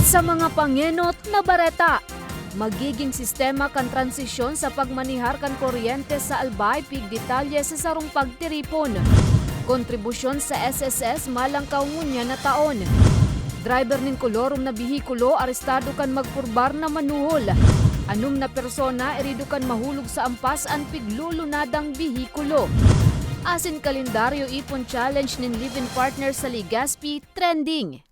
Sa mga pangenot na bareta, magiging sistema kan transisyon sa pagmanihar kan kuryente sa Albay pig detalye sa sarong pagtiripon. Kontribusyon sa SSS malang kaungunya na taon. Driver nin kolorum na bihikulo arestado kan magpurbar na manuhol. Anum na persona irido kan mahulog sa ampas an piglulunadang bihikulo. Asin kalendaryo ipon challenge nin live-in partner sa Legazpi trending.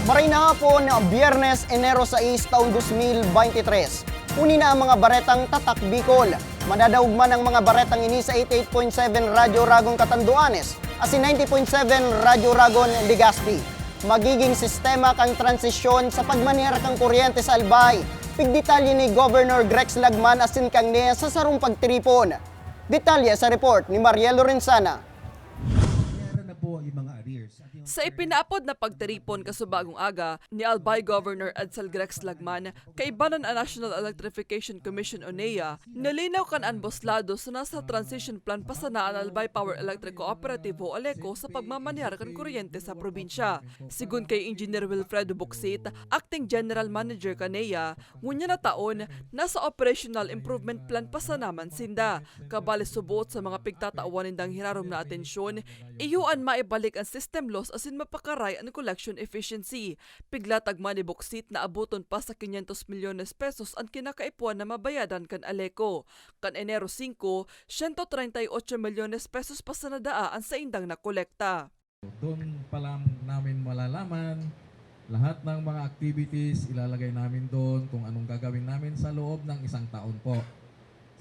Maray na hapon, Biyernes, Enero 6, taong 2023. Uni na ang mga baretang Tatak Bicol. Madadaugman ang mga baretang ini sa 88.7 Radyo Ragon Catanduanes at 90.7 Radyo Ragon Legazpi. Magiging sistema kang transisyon sa pagmanihar kang kuryente sa Albay. Pigdetalye ni Governor Grex Lagman asin kang niya sa sarong pagtripon. Detalye sa report ni Mariel Lorenzana. Sa ipinaapod na pagtiripon kasubagong aga ni Albay Governor Edsel Grex Lagman, kaibanan ang National Electrification Commission o NEA, nalinaw kan anboslado sa nasa transition plan pasanaan Albay Power Electric Cooperative o ALECO sa pagmamanihar kan kuryente sa probinsya. Sigun kay Engineer Wilfredo Buxit, Acting General Manager ka NEA, ngunya na taon, nasa Operational Improvement Plan pasanaman sinda. Kabali subuot sa mga pigtatawan nindang hirarom na atensyon, iyuan maibalik ang system loss asin mapakaray ang collection efficiency. Piglatag man ni Buxit na abuton pa sa 500 milyones pesos ang kinakaipuan na mabayadan kan ALECO. Kan Enero 5, 138 milyones pesos pa sa nadaan sa indang nakolekta. Doon pa lang namin malalaman lahat ng mga activities, ilalagay namin doon kung anong gagawin namin sa loob ng isang taon po.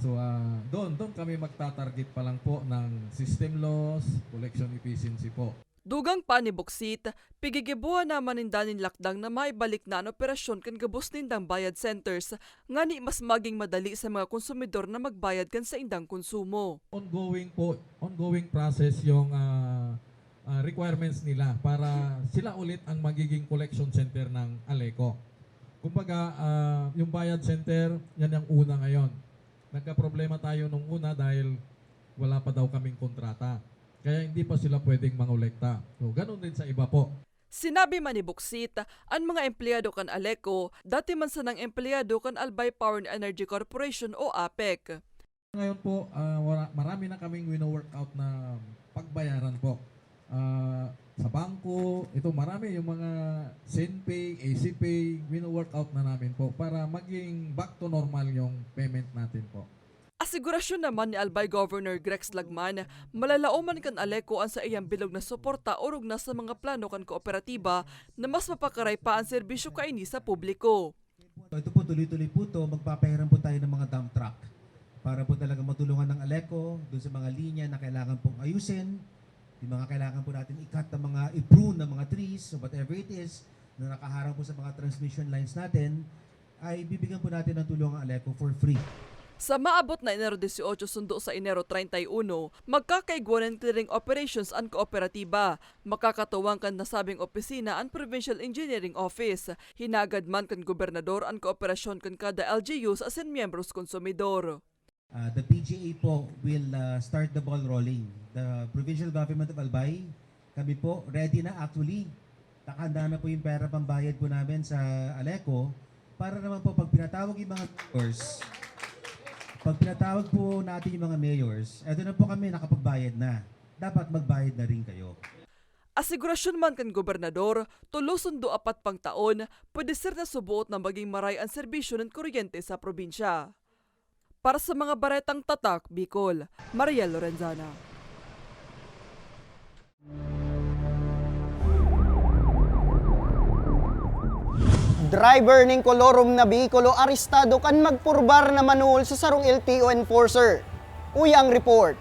So doon kami magtatarget pa lang po ng system loss, collection efficiency po. Dugang pa ni Buxit, pigigibuhan naman nindanin lakdang na maibalik na ang operasyon kan gabos nindang bayad centers nga ni mas maging madali sa mga konsumidor na magbayad kan sa indang konsumo. Ongoing process yung requirements nila para sila ulit ang magiging collection center ng ALECO. Kumbaga, yung bayad center, yan ang una ngayon. Nagka-problema tayo nung una dahil wala pa daw kaming kontrata. Kaya hindi pa sila pwedeng mangolekta. So, ganun din sa iba po. Sinabi man ni Buxit, ang mga empleyado kan ALECO, dati man sanang empleyado kan Albay Power and Energy Corporation o APEC. Ngayon po, marami na kaming wino-workout na pagbayaran po. Sa bangko, ito marami yung mga SendPay, ACPay, wino-workout na namin po para maging back to normal yung payment natin po. Asigurasyon naman ni Albay Governor Grex Lagman, malalauman kan ALECO ang sa iyang bilog na suporta o rugna sa mga plano kan kooperatiba na mas mapakaray pa ang serbisyo kaini sa publiko. Ito po tuloy-tuloy po ito, magpapahiram po tayo ng mga dump truck para po talaga matulungan ng ALECO doon sa mga linya na kailangan pong ayusin, yung mga kailangan po natin i-cut ng mga i-prune ng mga trees, so whatever it is na nakaharang po sa mga transmission lines natin, ay bibigyan po natin ng tulong ang ALECO for free. Sa maabot na Enero 18 sundo sa Enero 31, magkakaigwanan clearing operations ang kooperatiba. Makakatuwang kan nasabing opisina ang Provincial Engineering Office. Hinagad man kan gobernador ang kooperasyon kan kada LGUs asin miyembros konsumidor. The PGA po will start the ball rolling. The Provincial Government of Albay, kami po ready na actually. Nakahanda na po yung pera pambayad po namin sa ALECO para naman po pag pinatawag yung mga mayors, pag pinatawag po natin yung mga mayors, eto na po kami nakapagbayad na. Dapat magbayad na rin kayo. Asigurasyon man kan gobernador, tulosundo 4 pang taon, pwede sir na subuot na maging maray ang serbisyo ng kuryente sa probinsya. Para sa mga baretang Tatak, Bicol, Mariel Lorenzana. Driver ning kolorum na bihikulo arestado kan magpurbar na manuhol sa sarong LTO enforcer. Uya ang report.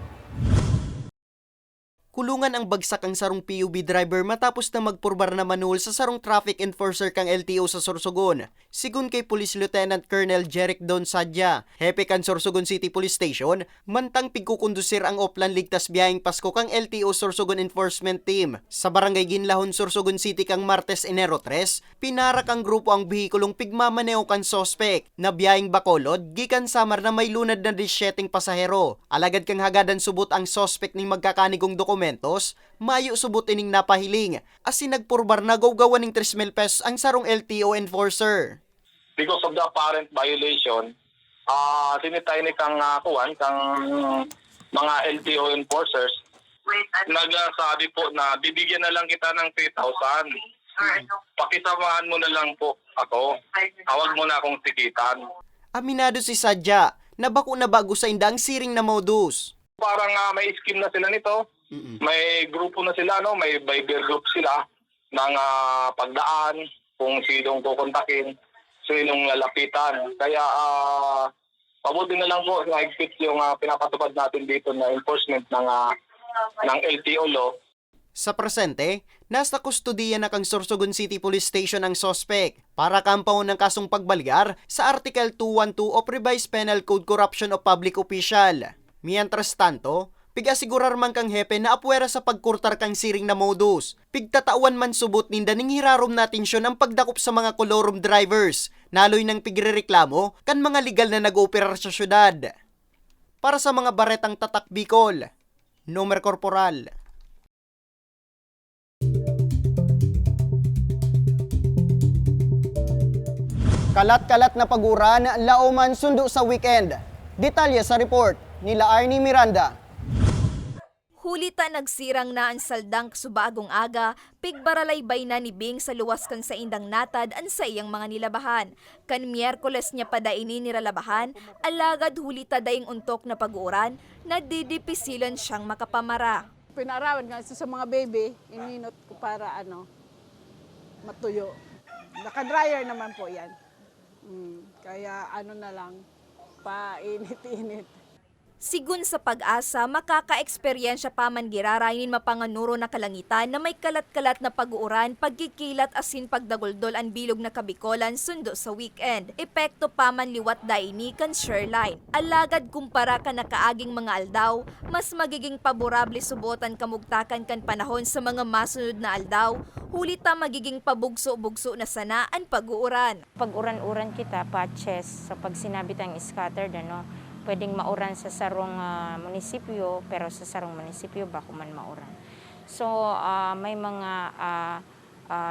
Kulungan ang bagsak ang sarong PUV driver matapos na magpurbar na manuhol sa sarong traffic enforcer kang LTO sa Sorsogon. Sigun kay Police Lieutenant Colonel Jeric Don Sadya, hepe kan Sorsogon City Police Station, mantang pigkukondusir ang Oplan Ligtas Biyaheng Pasko kang LTO Sorsogon Enforcement Team. Sa Barangay Ginlahon, Sorsogon City kang Martes, Enero 3, pinarak ang grupo ang bihikulong pigmamaneo kan sospek na biyaheng Bacolod, gikan Samar na may lunad na 17 pasahero. Alagad kang hagadan subot ang sospek ning magkakanigong dokumentos, mayo subot ining napahiling, asin nagpurbar na gawgawan ning 3,000 pesos ang sarong LTO enforcer. Because of the apparent violation, sinitay ni kang mga LTO enforcers, nagsabi po na bibigyan na lang kita ng 3,000. Pakisamahan mo na lang po ako. Tawag mo na akong tikitan. Aminado si Sadya na bako na bago sa indang siring na modus. Parang may scheme na sila nito. May grupo na sila, no? May Viber group sila ng pagdaan, kung sinong kukontakin, sinong lalapitan. Kaya pabuti na lang po mahigpit yung pinapatupad natin dito na enforcement ng LTO law. Sa presente, nasa kustudiya na kang Sorsogon City Police Station ang sospek para kampaon ng kasong pagbalyar sa Article 212 of Revised Penal Code Corruption of Public Official. Mientras tanto, pigasigurar man kang hepe na apwera sa pagkurtar kang siring na modus. Pigtatawan man subot ninda ning hirarom na atensyon ang pagdakop sa mga kolorum drivers, naloy ng pigrereklamo kan mga legal na nag-ooperar sa syudad. Para sa mga baretang tatak Bicol, Nomer Corporal. Kalat-kalat na paguran, lauman sundo sa weekend. Detalye sa report nila Arnie Miranda. Hulita nagsirang na ang saldang subagong aga, pigbaralaybay na ni Bing sa luwas kan sa indang natad an sa iyang mga nilabahan. Kan Miyerkules niya padaini niralabahan, alagad hulita daing untok na pag-uuran, na didipisilan siyang makapamara. Pinarawan nga sa mga baby, ininot ko para matuyo. Naka-dryer naman po yan. Kaya na lang, painit-init. Sigun sa pag-asa, makaka-eksperyensya pa man girarainin mapanganuro na kalangitan na may kalat-kalat na pag-uuran, pagkikilat asin pagdaguldol ang bilog na kabikolan sundo sa weekend. Epekto pa man liwat daini kan shoreline. Alagad kumpara ka nakaaging mga aldaw, mas magiging paborable subotan kamugtakan kan panahon sa mga masunod na aldaw, hulita magiging pabugso-bugso na sana ang pag-uuran. Pag-uran-uran kita, patches, so pag sinabi tayong scattered, pwedeng mauran sa sarong munisipyo, pero sa sarong munisipyo bako man mauran. So may mga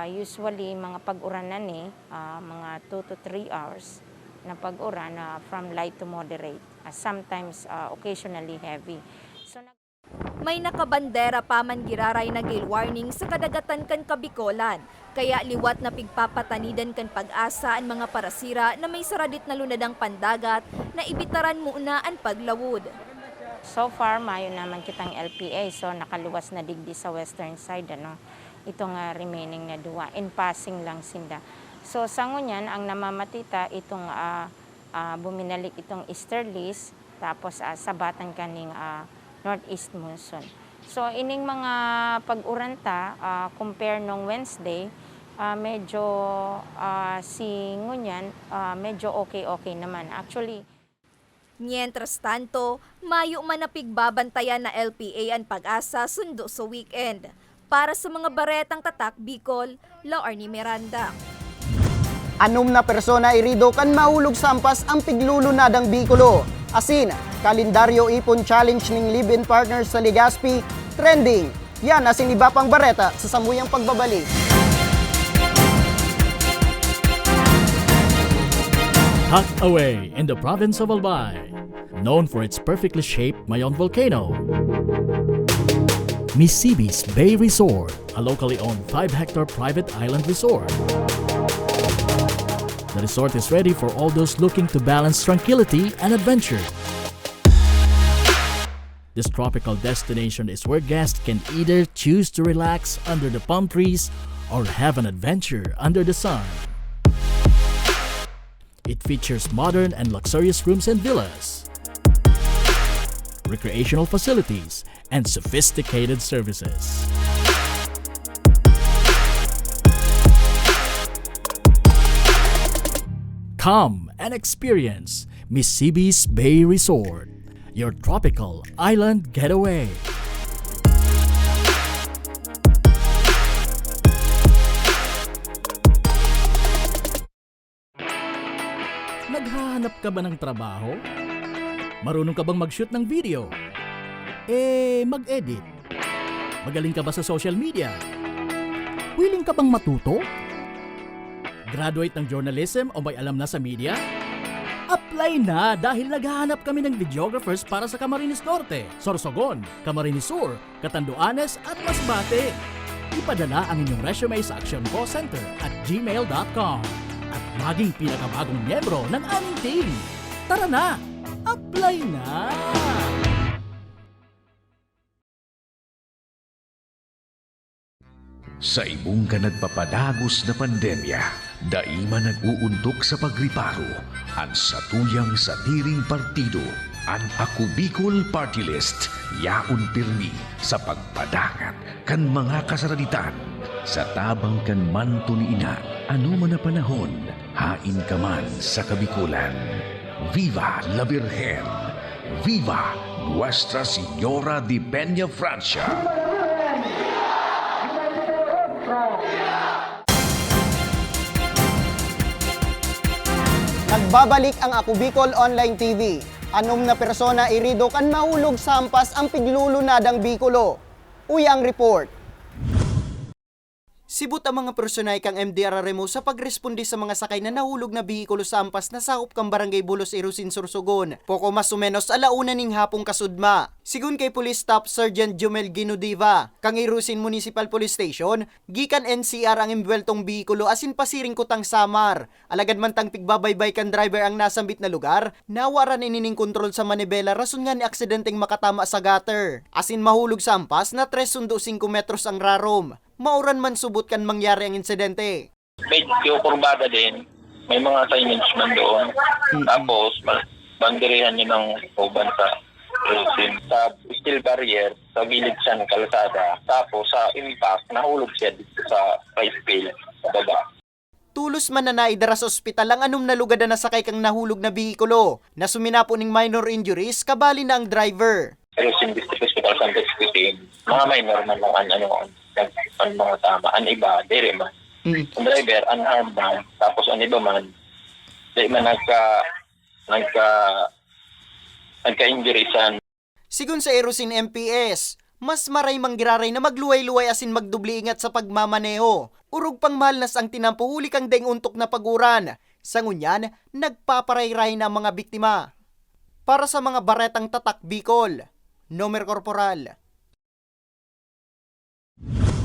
usually mga pag-uranan mga 2 to 3 hours na pag-uran from light to moderate, sometimes occasionally heavy. So may nakabandera pa man giraray na gale warning sa kadagatan kan Kabikolan, kaya liwat na pigpapatanidan kan pag-asa ang mga parasira na may saradit na lunadang pandagat na ibitaran muna ang paglawod. So far, mayo naman kitang LPA, so nakaluwas na digdi sa western side, itong remaining na duwa. In passing lang sinda. So sa ngunyan, ang namamatita itong buminalik itong easterlies, tapos sabatan kaning northeast monsoon. So ining mga pag-uranta, compare nung Wednesday, medyo si ngunyan, medyo okay naman. Actually, mientras tanto, mayo man na pigbabantayan na LPA ang pag-asa sundo sa weekend. Para sa mga baretang tatak Bicol, Arnie Miranda. 6 na persona irido kan mahulog sa ampas ang piglulunadang Bicolo. Asin, kalendaryo ipon challenge ning live-in partners sa Legazpi, trending. Yan asin iba pang bareta sa samuyang pagbabalik. Tucked away in the province of Albay, known for its perfectly shaped Mayon volcano, Misibis Bay Resort, a locally owned 5-hectare private island resort. The resort is ready for all those looking to balance tranquility and adventure. This tropical destination is where guests can either choose to relax under the palm trees or have an adventure under the sun. It features modern and luxurious rooms and villas, recreational facilities, and sophisticated services. Come and experience Misibis Bay Resort, your tropical island getaway. Naghahanap ka ba ng trabaho? Marunong ka bang mag-shoot ng video? Mag-edit? Magaling ka ba sa social media? Willing ka bang matuto? Graduate ng journalism o may alam na sa media? Apply na dahil naghahanap kami ng videographers para sa Camarines Norte, Sorsogon, Camarines Sur, Catanduanes at Masbate. Ipadala ang inyong resume sa actioncallcenter@gmail.com at maging pinakabagong miyembro ng aming team. Tara na! Apply na! Sa imong ka nagpapadagos na pandemya, daima nag-uuntok sa pagriparo, ang satuyang satiring partido, ang Ako Bicol Party List, yaon pirmi sa pagpadangat kan mga kasaralitan. Sa tabang kan man tuniina, ano man na panahon, hain ka man sa Kabikulan. Viva la Virgen! Viva Nuestra Señora de Peña Francia! Nagbabalik ang Ako Bicol Online TV. Anom na persona irido kan mahulog sa hampas ang piglulunadang Bicolo. Uyang report. Sibut ang mga personay kang MDRRMO sa pagrespondi sa mga sakay na nahulog na bihikulo sa ampas na sakop kang Barangay Bulos, Irusin, Sorsogon. Poko mas o menos alauna ning hapong kasudma. Sigun kay Police Staff Sergeant Jumel Ginudiva, kang Irusin Municipal Police Station, gikan NCR ang imbweltong bihikulo asin pasiring kutang Samar. Alagad man tang pigbabaybay kan driver ang nasambit na lugar, nawaran inining kontrol sa manibela rason nga ni aksidenteng makatama sa gutter. Asin mahulog sa ampas na 3.5 metros ang rarom. Mauran man subot kan mangyari ang insidente. Medyo kurbada din. May mga signage man doon. Tapos, banderihan niya ng uban sa Irusin. Sa steel barrier, sa gilid siya ng kalsada. Tapos, sa impact, nahulog siya dito sa rice field sa baba. Tulos man na naidara sa ospital ang anom na lugad na nasakay kang nahulog na bihikulo. Na suminapo ning minor injuries, kabali na ang driver. Irusin District Hospital Santa Cruz, mga minor man lang ang mga tama. Ang iba, dire man. Ang driver, unarmed man. Tapos ang iba man, di man nagka-injurisan. Sigun sa Irusin MPS, mas maray manggiraray na magluway-luway asin magdubli ingat sa pagmamaneho. Urog pang malnas ang tinampo huli kang deng untok na paguran. Sa ngunyan, nagpaparay-ray na mga biktima. Para sa mga baretang tatak Bicol, Nomer Corporal.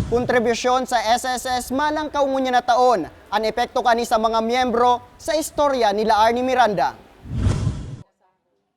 Kontribusyon sa SSS malang kaungunya na taon, ang epekto kani sa mga miyembro sa istorya nila Arnie Miranda.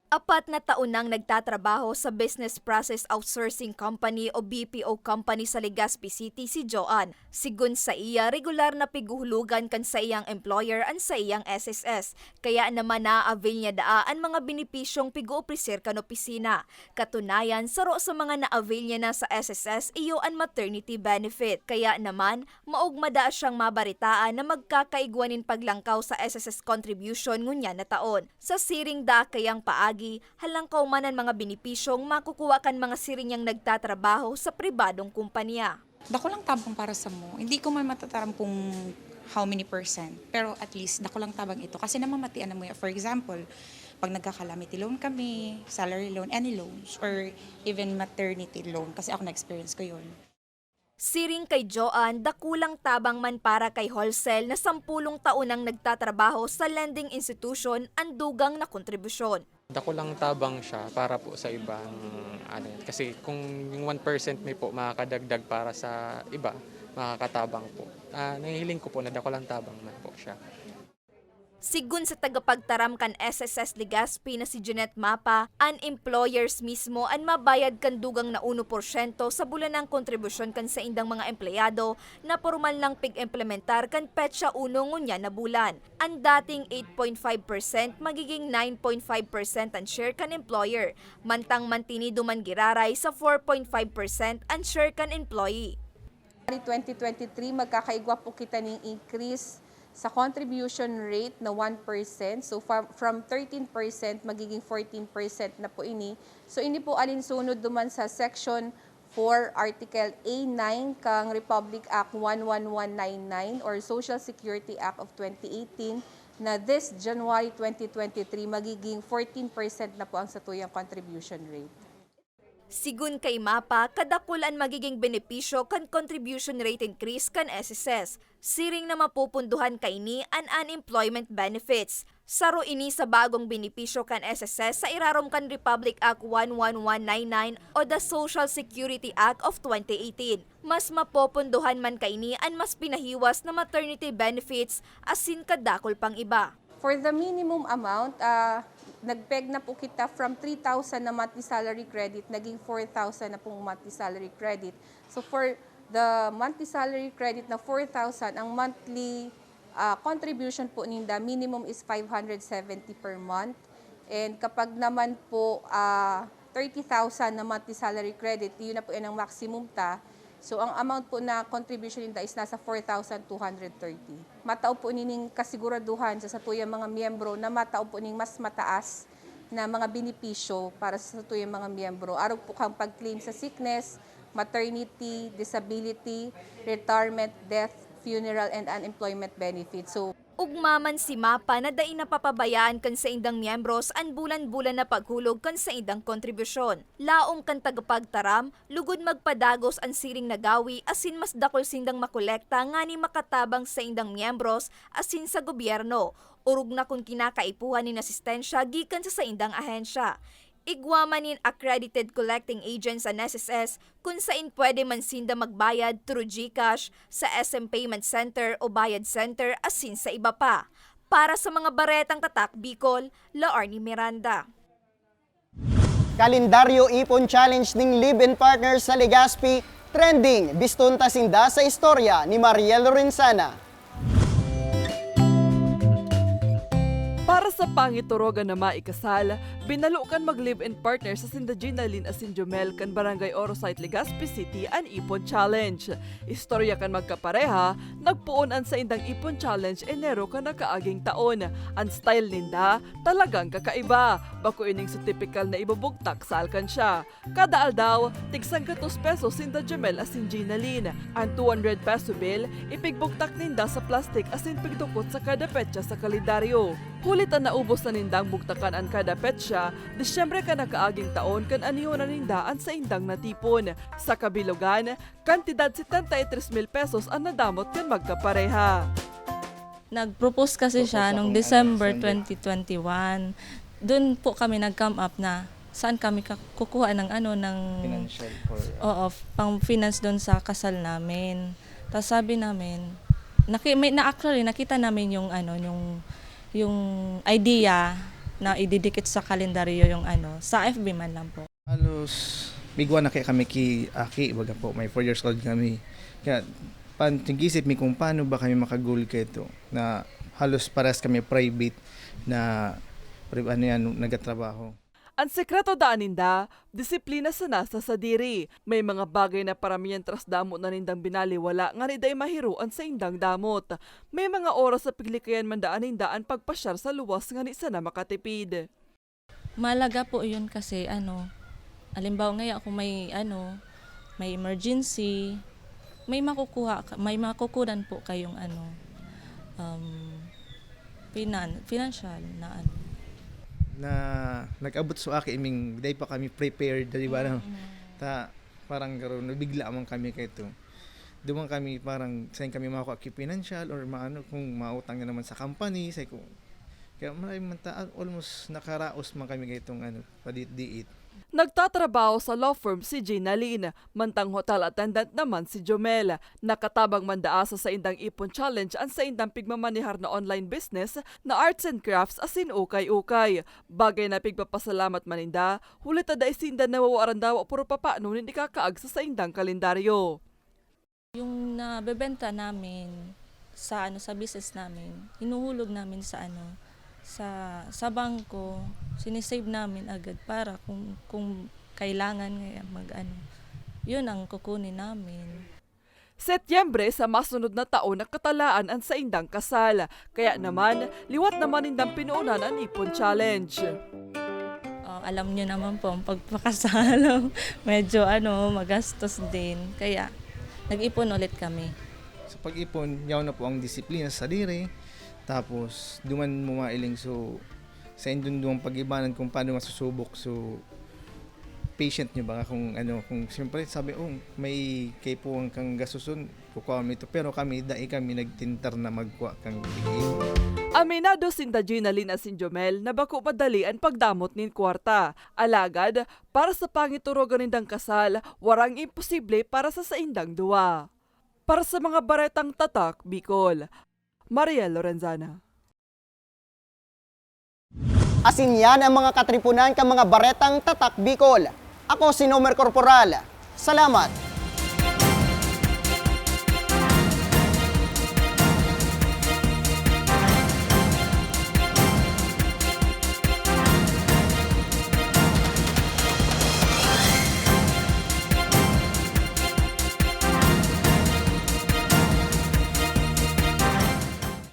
4 na taon nang nagtatrabaho sa Business Process Outsourcing Company o BPO company sa Legazpi City si Joan. Sigun sa iya, regular na piguhulugan kan sa iyang employer an sa iyang SSS. Kaya naman na-avail niya daan mga benepisyong pigu-opriser kan opisina. Katunayan, saro sa mga na-avail niya na sa SSS iyo an maternity benefit. Kaya naman, maugmada siyang mabaritaan na magkakaigwanin paglangkaw sa SSS contribution ngunya na taon. Sa siring da kayang paagi, halangkaw manan mga benepisyong makukuha kan mga sirinyang nagtatrabaho sa pribadong kumpanya. Dako lang tabang para sa mo. Hindi ko man matataram kung how many percent. Pero at least, dako lang tabang ito. Kasi namamatian na mo. For example, pag nagka-calamity loan kami, salary loan, any loans, or even maternity loan. Kasi ako na-experience ko yun. Siring kay Joan, dakulang tabang man para kay wholesale na 10 taon nang nagtatrabaho sa lending institution ang dugang na kontribusyon. Dako lang tabang siya para po sa ibang kasi kung yung 1% may po makakadagdag para sa iba, makakatabang po. Nahihiling ko po na dako lang tabang man po siya. Sigun sa tagapagtaram kan SSS Legazpi na si Jeanette Mapa, an employers mismo an mabayad kan dugang na 1% sa bulan ng kontribusyon kan sa indang mga empleyado na formal lang pig-implementar kan petsa 1 ngunya na bulan. Ang dating 8.5% magiging 9.5% ang share kan employer, mantang mantinido man giraray sa 4.5% ang share kan employee. 2023 magkakaigwa po kita ng increase sa contribution rate na 1%. So from 13% magiging 14% na po ini. So ini po alinsunod duman sa Section 4 Article A9 kang Republic Act 11199 or Social Security Act of 2018 na this January 2023 magiging 14% na po ang satuyang contribution rate. Sigun kay Mapa, kadakulan magiging benepisyo kan contribution rate increase kan SSS. Siring na mapupunduhan kay ni an unemployment benefits. Saro ini sa bagong benepisyo kan SSS sa irarom kan Republic Act 11199 o the Social Security Act of 2018. Mas mapupunduhan man kay ni an mas pinahiwas na maternity benefits asin kadakol pang iba. For the minimum amount, nagpeg na po kita from 3,000 na monthly salary credit, naging 4,000 na pong monthly salary credit. So for the monthly salary credit na 4,000, ang monthly contribution po ninda, minimum is 570 per month. And kapag naman po 30,000 na monthly salary credit, yun na po yan ang maximum ta. So ang amount po na contribution ninda is nasa 4,230. Matao po nining kasiguraduhan sa satuyang mga miyembro na matao po ning mas mataas na mga benepisyo para sa satuyang mga miyembro. Araw po kang pag-claim sa sickness, maternity, disability, retirement, death, funeral, and unemployment benefits. So Ugmaman si Mapa na dai napapabayaan kan sa indang miyembros an bulan-bulan na paghulog kan sa indang kontribusyon. Laom kan tagapagtaram, lugod magpadagos an siring nagawi asin mas dakol sindang makolekta ngani makatabang sa indang miyembros asin sa gobyerno. Urog na kung kinakaipuhan ni asistensya gikan sa indang ahensya. Igwamanin accredited collecting agents sa SSS kung saan pwede man sinda magbayad through GCash sa SM Payment Center o Bayad Center asin sa iba pa. Para sa mga baretang tatak Bicol, Laarni Miranda. Kalendaryo Ipon Challenge ning Live-in Partners sa Legazpi, trending, bistunta sinda sa istorya ni Mariel Lorenzana. Para sa pangiturogan na maikasal, binalukan mag-live-in partner sa Sinda Gina Lynn asin Jomel kan Barangay Orosite, Legazpi City an Ipon Challenge. Istorya kan magkapareha, nagpuon an sa indang Ipon Challenge Enero kan nakaaging taon. Ang style ninda talagang kakaiba, bako ining sa typical na ibubugtak sa alkansya. Kada aldaw, tig 100 pesos Sinda Jomel asin Gina Lynn. Ang 200 peso bill, ipigbugtak ninda sa plastic asin pigdukot sa kada petsa sa kalendaryo. Hulit ang naubos na nindang bugtakan ang kada petsa, Disyembre ka nakaaging taon kan aniho na nindaan sa indang natipon. Sa kabilugan, kantidad 73,000 pesos ang nadamot kan magkapareha. Nag-propose kasi siya noong December 2021. Doon po kami nag-come up na saan kami kukuha ng financial pang finance doon sa kasal namin. Tapos sabi namin, actually nakita namin yung idea na ididikit sa kalendaryo yung sa FB man lang po. Halos migwa na kaya kami aki baga po, may 4 years old kami. Kaya gisip mi kung paano ba kami makagul kay ito na halos pares kami private na nagatrabaho. Ang sekreto daan ninda, disiplina sa nasa sa diri. May mga bagay na paramihan tras damot na nindang binaliwala nga niday mahiruan sa indang damot. May mga oras sa piglikayan man daan nindaan pagpasyar sa luwas nga ni sana makatipid. Malaga po yun kasi alimbawa ngayon kung may emergency, may makukunan po kayong financial na nag-abot sa akin day pa kami prepared, di ba? Parang nabigla man kami kay ito. Doon kami parang saan kami makuha financial or kung mautang na naman sa company, kaya maraming almost nakaraos man kami kay itong padit-diit. Nagtatrabaho sa law firm si Gina Lynn, mantang hotel attendant naman si Jomel. Nakatabang mandaasa sa Indang Ipon Challenge ang sa Indang pigmamanihar na online business na arts and crafts asin ukay-ukay. Bagay na pigpapasalamat maninda, hulit da isinda nawawaran daw puro papaano hindi kakaag sa Indang kalendaryo. Yung nabebenta namin sa sa business namin, hinuhulog namin sa sa bangko, sinisave namin agad para kung kailangan ngayon yun ang kukunin namin. Setyembre sa masunod na taon nakatalaan ang sa Indang kasal. Kaya naman, liwat naman Indang pinuunan ang Ipon Challenge. Alam niyo naman po, ang pagpakasal, medyo magastos din. Kaya nag-ipon ulit kami. Sa pag-ipon, yaw na po ang disiplina sa sarili. Tapos, duman mo mailing sa indundong pag-ibanan kung paano masusubok. So, patient nyo ba kung siyempre sabi, may kaipuang kang gasusun, kukuha mo ito. Pero kami nagtintar na magkuha kang bigay. Aminado sinda Gina Lynn asin Jomel na bako padali ang pagdamot nin kwarta. Alagad, para sa pangiturogan nindang kasal, warang imposible para sa saindang duwa. Para sa mga baretang tatak, Bicol, Mariel Lorenzana. Asin yan ang mga katripunan ka mga baretang tatak Bicol. Ako si Nomer Corporal. Salamat!